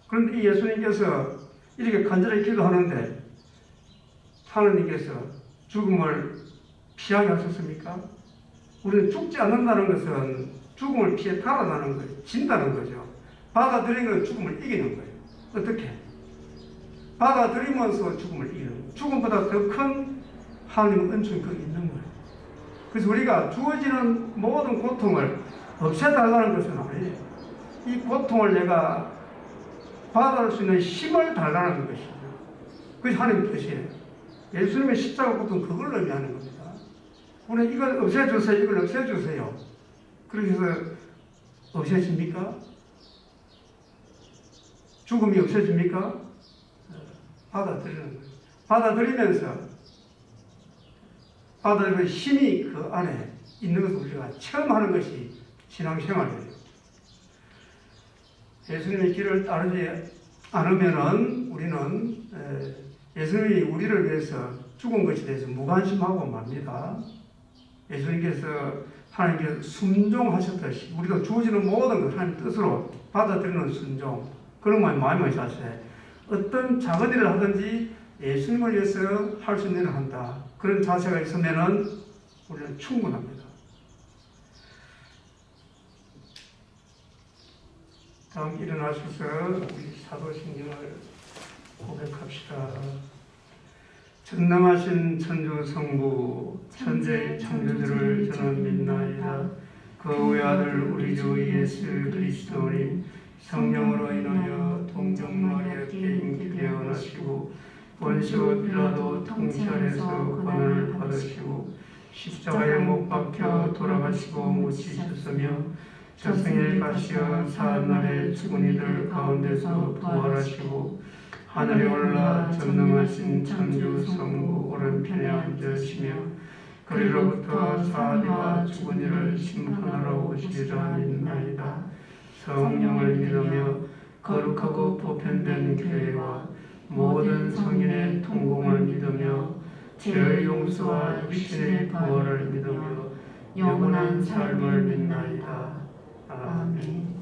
B: 그런데 이 예수님께서 이렇게 간절히 기도하는데 하나님께서 죽음을 피하게 하셨습니까? 우리는 죽지 않는다는 것은 죽음을 피해 달아나는 거예요. 진다는 거죠. 받아들이는 건 죽음을 이기는 거예요. 어떻게? 받아들이면서 죽음을 이기는 거예요. 죽음보다 더 큰 하나님의 은총이 거기 있는 거예요. 그래서 우리가 주어지는 모든 고통을 없애달라는 것은 아니에요. 이 고통을 내가 받아들 수 있는 힘을 달라는 것이죠. 그것이 하나님의 뜻이에요. 예수님의 십자가 고통 그걸 의미하는 겁니다. 우리는 이걸 없애주세요. 이걸 없애주세요. 그래서 없애집니까? 죽음이 없애집니까? 받아들이는 거예요. 받아들이면서 받아들이는 힘이 그 안에 있는 것을 우리가 처음 하는 것이 신앙생활이에요. 예수님의 길을 따르지 않으면은 우리는 예수님이 우리를 위해서 죽은 것에 대해서 무관심하고 맙니다. 예수님께서 하나님께 순종하셨듯이 우리도 주어지는 모든 것 하나님 뜻으로 받아들이는 순종, 그런 마음의 자세, 어떤 작은 일을 하든지 예수님을 위해서 할 수 있는 일을 한다. 그런 자세가 있으면은 우리는 충분합니다. 다음 일어나셔서 우리 사도신경을 고백합시다. 전능하신 천주 성부 천재 창조주를 저는 믿나이다. 그 외아들 우리 주 예수 그리스도님 성령으로 인하여 동정 마리아께 인기되어 나시고 본시오 빌라도 통치하에서 고난을 받으시고 십자가에 못 박혀 돌아가시고 묻히셨으며 저승에 가시어 사흘날에 죽은 이들 가운데서 부활하시고 하늘에 올라 전능하신 천주 성부 오른편에 앉으시며 그리로부터 사흘과 죽은 이를 심판하러 오시리라 믿나이다. 성령을 믿으며 거룩하고 보편된 교회와 모든 성인의 통공을 믿으며 죄의 용서와 육신의 부활을 믿으며 영원한 삶을 믿나이다. 아멘.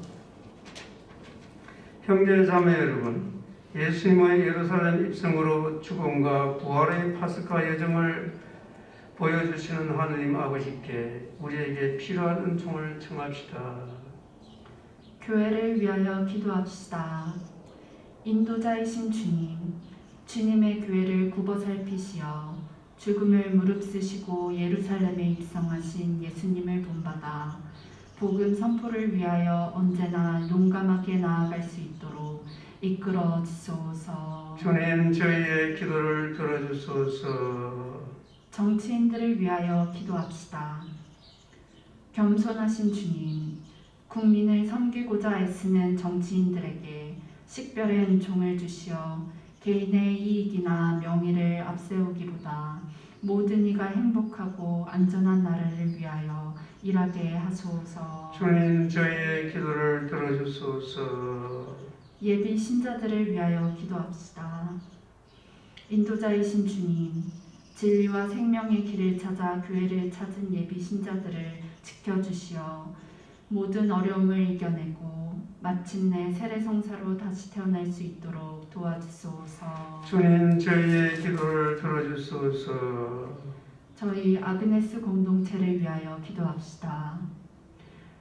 B: 형제 자매 여러분, 예수님의 예루살렘 입성으로 죽음과 부활의 파스카 여정을 보여주시는 하느님 아버지께 우리에게 필요한 은총을 청합시다.
A: 교회를 위하여 기도합시다. 인도자이신 주님, 주님의 교회를 굽어 살피시어 죽음을 무릅쓰시고 예루살렘에 입성하신 예수님을 본받아 복음 선포를 위하여 언제나 용감하게 나아갈 수 있도록 이끌어 주소서.
B: 주님, 저희의 기도를 들어주소서.
A: 정치인들을 위하여 기도합시다. 겸손하신 주님, 국민을 섬기고자 애쓰는 정치인들에게 식별의 은총을 주시어 개인의 이익이나 명예를 앞세우기보다 모든 이가 행복하고 안전한 나라를 위하여 일하게 하소서.
B: 주님, 저희의 기도를 들어주소서.
A: 예비 신자들을 위하여 기도합시다. 인도자이신 주님, 진리와 생명의 길을 찾아 교회를 찾은 예비 신자들을 지켜주시어 모든 어려움을 이겨내고 마침내 세례성사로 다시 태어날 수 있도록 도와주소서.
B: 주님 저희의 기도를 들어주소서.
A: 저희 아그네스 공동체를 위하여 기도합시다.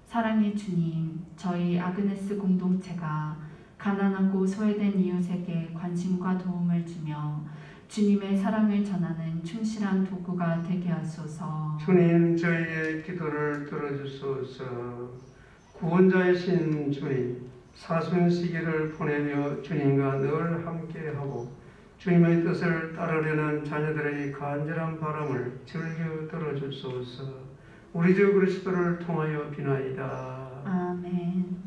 A: 사랑의 주님, 저희 아그네스 공동체가 가난하고 소외된 이웃에게 관심과 도움을 주며 주님의 사랑을 전하는 충실한 도구가 되게 하소서.
B: 주님 저희의 기도를 들어주소서. 구원자이신 주님, 사순 시기를 보내며 주님과 늘 함께하고 주님의 뜻을 따르려는 자녀들의 간절한 바람을 즐겨 들어주소서. 우리 주 그리스도를 통하여 비나이다.
A: 아멘.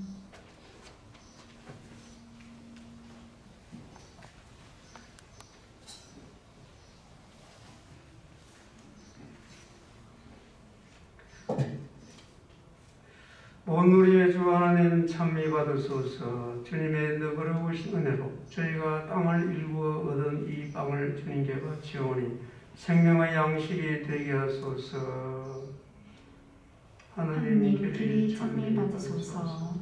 B: 온누리의 주 하나님 찬미 받으소서. 주님의 너그러우신 은혜로 저희가 땅을 일구어 얻은 이 빵을 주님께 바치오니 생명의 양식이 되게 하소서.
A: 하느님 길이 찬미 받으소서.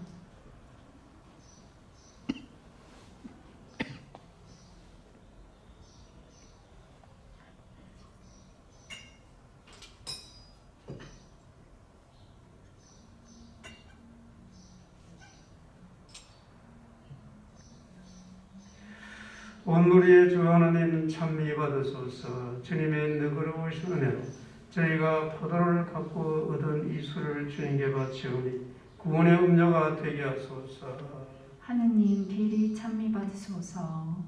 B: 온누리의 주 하나님 찬미 받으소서. 주님의 너그러우신 은혜로 저희가 포도를 갖고 얻은 이 술을 주님께 바치오니 구원의 음료가 되게 하소서.
A: 하느님 길이 찬미 받으소서.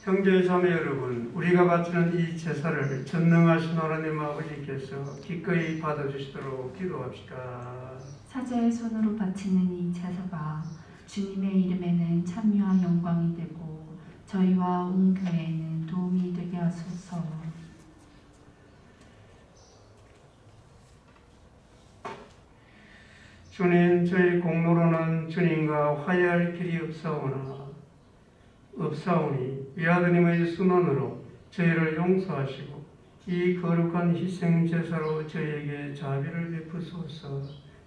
B: 형제 자매 여러분, 우리가 바치는 이 제사를 전능하신 하나님 아버지께서 기꺼이 받아주시도록 기도합시다.
A: 사제의 손으로 바치는 이 제사가 주님의 이름에는 찬미와 영광이 되고 저희와 온 교회에는 도움이 되게 하소서.
B: 주님, 저희 공로로는 주님과 화해할 길이 없사오니 외아드님의 순원으로 저희를 용서하시고 이 거룩한 희생 제사로 저희에게 자비를 베푸소서.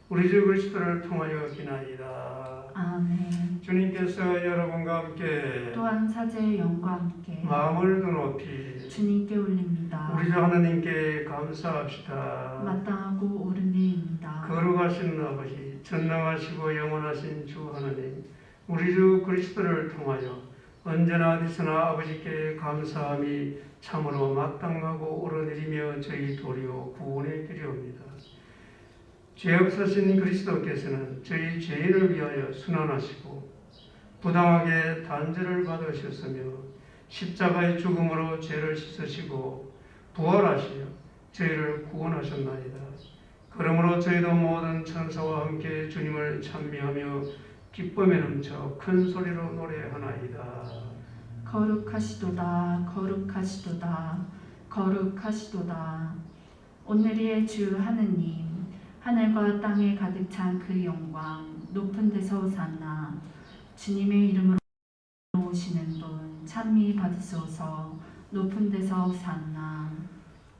B: 우리 주 그리스도를 통하여 기나이다.
A: 아멘.
B: 주님께서 여러분과 함께
A: 또한 사제의 영과 함께
B: 마음을 높이
A: 주님께 올립니다.
B: 우리 주 하나님께 감사합시다.
A: 마땅하고 옳은 일입니다.
B: 거룩하신 아버지, 전능하시고 영원하신 주 하나님, 우리 주 그리스도를 통하여 언제나 어디서나 아버지께 감사함이 참으로 마땅하고 옳은 일이며 저희 도리요 구원의 길이옵니다. 죄 없으신 그리스도께서는 저희 죄인을 위하여 순환하시고 부당하게 단죄를 받으셨으며 십자가의 죽음으로 죄를 씻으시고 부활하시며 저희를 구원하셨나이다. 그러므로 저희도 모든 천사와 함께 주님을 찬미하며 기쁨에 넘쳐 큰 소리로 노래하나이다.
A: 거룩하시도다 거룩하시도다 거룩하시도다. 오늘의 주 하느님, 하늘과 땅에 가득 찬 그 영광 높은 데서 오산나. 주님의 이름으로 오시는 분 찬미 받으소서. 높은 데서 오산나.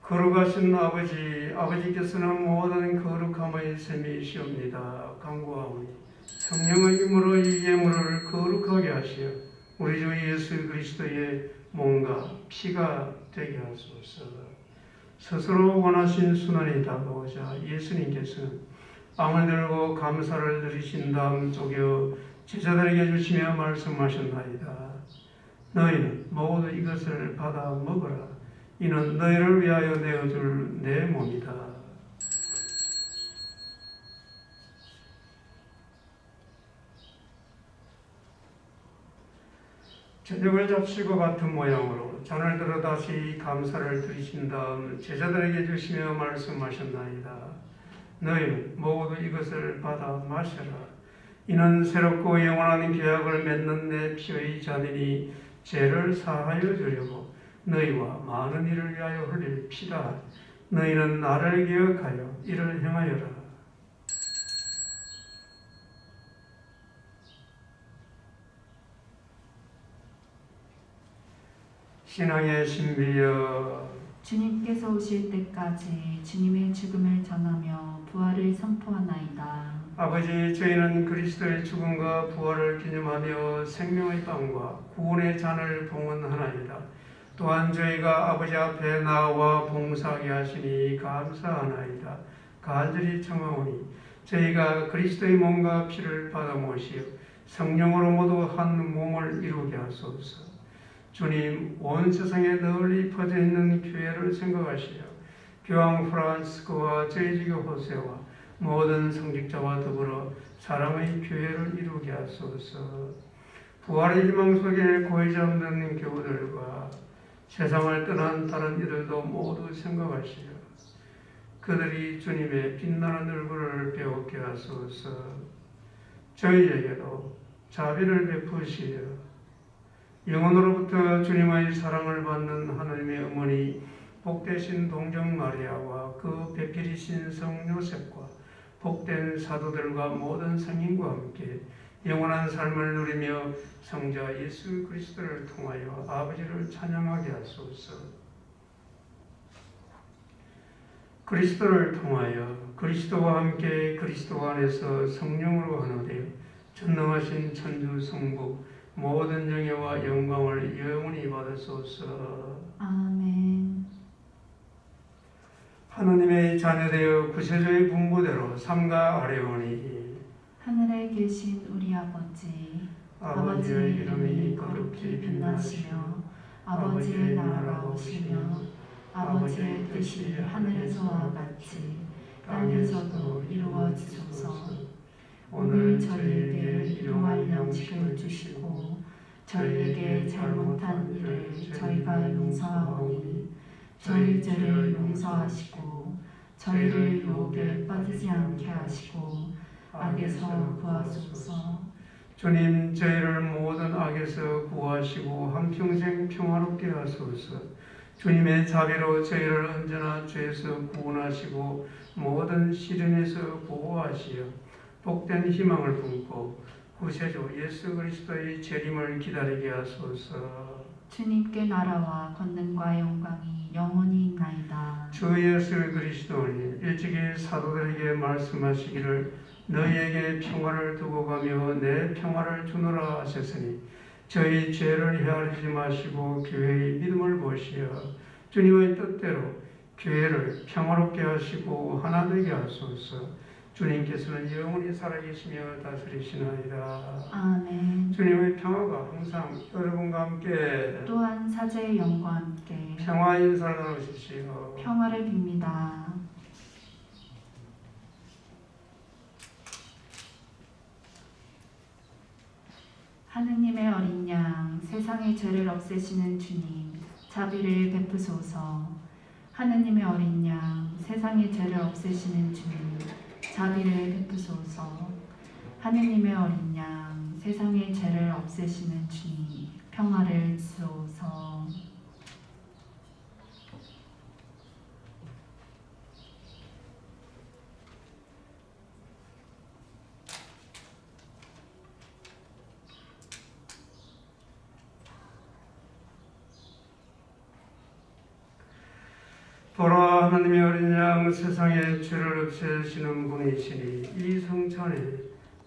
B: 거룩하신 아버지, 아버지께서는 모든 거룩함의 셈이시옵니다. 간구하오니 성령의 힘으로 이 예물을 거룩하게 하시어 우리 주 예수 그리스도의 몸과 피가 되게 하소서. 스스로 원하신 순환이 다가오자 예수님께서는 빵을 들고 감사를 드리신 다음 쪼개 제자들에게 주시며 말씀하셨나이다. 너희는 모두 이것을 받아 먹어라. 이는 너희를 위하여 내어줄 내 몸이다. 저녁을 잡수고 같은 모양으로 잔을 들어 다시 감사를 드리신 다음 제자들에게 주시며 말씀하셨나이다. 너희는 모두 이것을 받아 마셔라. 이는 새롭고 영원한 계약을 맺는 내 피의 잔이니 죄를 사하여 주려고 너희와 많은 이를 위하여 흘릴 피다. 너희는 나를 기억하여 이를 행하여라. 신앙의 신비여
A: 주님께서 오실 때까지 주님의 죽음을 전하며 부활을 선포하나이다.
B: 아버지, 저희는 그리스도의 죽음과 부활을 기념하며 생명의 빵과 구원의 잔을 봉헌하나이다. 또한 저희가 아버지 앞에 나와 봉사하게 하시니 감사하나이다. 간절히 청하오니 저희가 그리스도의 몸과 피를 받아 모시어 성령으로 모두 한 몸을 이루게 하소서. 주님, 온 세상에 널리 퍼져 있는 교회를 생각하시어 교황 프란스코와 저희 지교 호세와 모든 성직자와 더불어 사랑의 교회를 이루게 하소서. 부활의 희망 속에 고이자 없는 교우들과 세상을 떠난 다른 이들도 모두 생각하시어 그들이 주님의 빛나는 얼굴을 배우게 하소서. 저희에게도 자비를 베푸시어 영혼으로부터 주님의 사랑을 받는 하나님의 어머니 복되신 동정 마리아와 그 배필이신 성 요셉과 복된 사도들과 모든 성인과 함께 영원한 삶을 누리며 성자 예수 그리스도를 통하여 아버지를 찬양하게 하소서. 그리스도를 통하여 그리스도와 함께 그리스도 안에서 성령으로 하나 되어 전능하신 천주 성부 모든 영예와 영광을 영원히 받으소서.
A: 아멘.
B: 하느님의 자녀되어 구세주의 분부대로 삼가 아뢰오니
A: 하늘에 계신 우리 아버지, 아버지의 이름이 거룩히 빛나시며 아버지의 나라가 오시며 아버지의 뜻이 하늘에서와 같이 땅에서도 이루어지소서. 오늘 저희에게 일용할 양식을 주시고 저희에게 잘못한 일을 저희가 용서하오니 저희 죄를 용서하시고 저희를 유혹에 빠지지 않게 하시고 악에서 구하소서.
B: 주님, 저희를 모든 악에서 구하시고 한평생 평화롭게 하소서. 주님의 자비로 저희를 언제나 죄에서 구원하시고 모든 시련에서 보호하시어 복된 희망을 품고 구세주 예수 그리스도의 재림을 기다리게 하소서.
A: 주님께 나라와 권능과 영광이 영원히 있나이다.
B: 주 예수 그리스도님, 일찍이 사도들에게 말씀하시기를 너희에게 평화를 두고 가며 내 평화를 주노라 하셨으니 저희 죄를 헤아리지 마시고 교회의 믿음을 보시어 주님의 뜻대로 교회를 평화롭게 하시고 하나 되게 하소서. 주님께서는 영원히 살아계시며 다스리시나이다.
A: 아멘.
B: 주님의 평화가 항상 여러분과 함께
A: 또한 사제의 영과 함께
B: 평화 인사를 나누십시오.
A: 평화를 빕니다. 하느님의 어린 양, 세상의 죄를 없애시는 주님, 자비를 베푸소서. 하느님의 어린 양, 세상의 죄를 없애시는 주님, 자비를 베푸소서. 하느님의 어린 양, 세상의 죄를 없애시는 주님, 평화를 주소서.
B: 보라, 하나님의 어린 양, 세상의 죄를 없애시는 분이시니 이 성찬에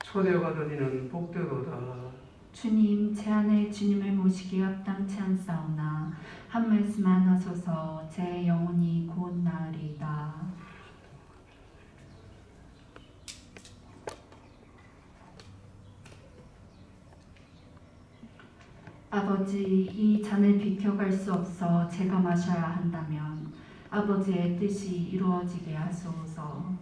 B: 초대받은 이는 복되도다.
A: 주님, 제 안에 주님을 모시기 합당치 않사오나 한 말씀만 하소서. 제 영혼이 곧 나으리이다. 아버지, 이 잔을 비켜갈 수 없어 제가 마셔야 한다면 아버지의 뜻이 이루어지게 하소서.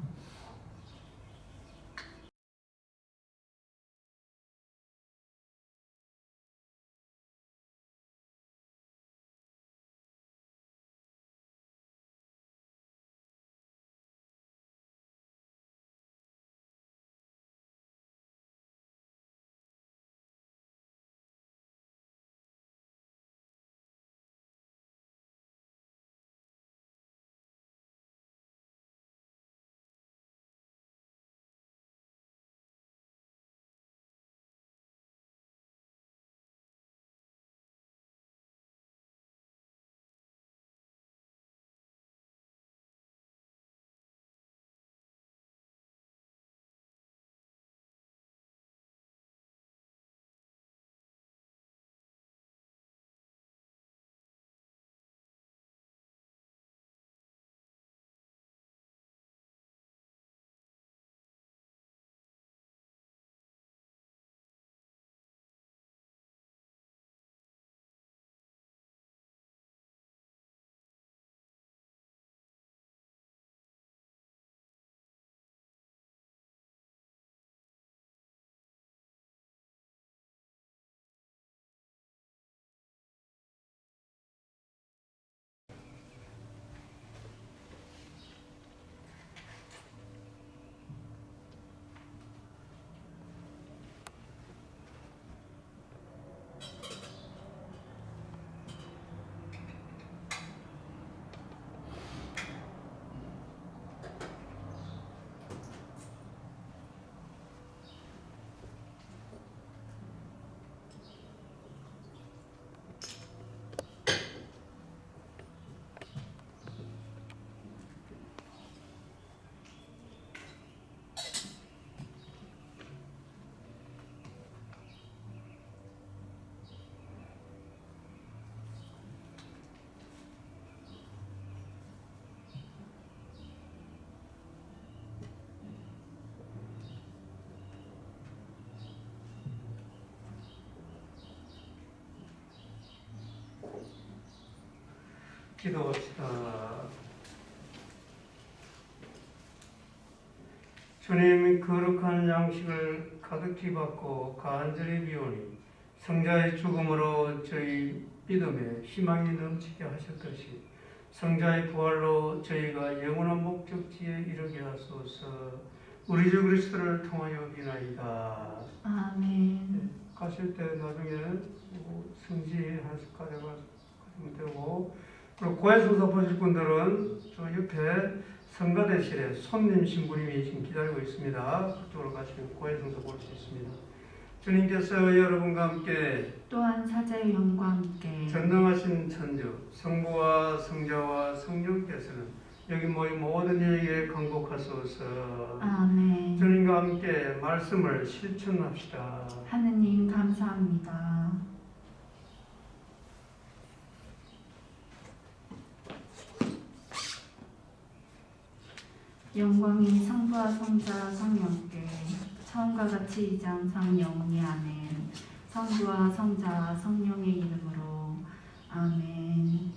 B: 기도합시다. 주님, 거룩한 양식을 가득히 받고 간절히 비우니 성자의 죽음으로 저희 믿음에 희망이 넘치게 하셨듯이 성자의 부활로 저희가 영원한 목적지에 이르게 하소서. 우리 주 그리스도를 통하여 비나이다.
A: 아멘.
B: 가실 때 나중에 성지 한 숟가락 가지면 되고, 그리고 고해성사 보실 분들은 저 옆에 성가대실에 손님 신부님이 지금 기다리고 있습니다. 그쪽으로 가시면 고해성사 볼 수 있습니다. 주님께서 여러분과 함께
A: 또한 사자의 영과 함께
B: 전능하신 천주 성부와 성자와 성령께서는 여기 모인 모든 이에게 강복하소서.
A: 아멘.
B: 주님과 함께 말씀을 실천합시다.
A: 하느님 감사합니다. 영광이 성부와 성자 성령께 처음과 같이 이장상 영원히 아멘. 성부와 성자 성령의 이름으로 아멘.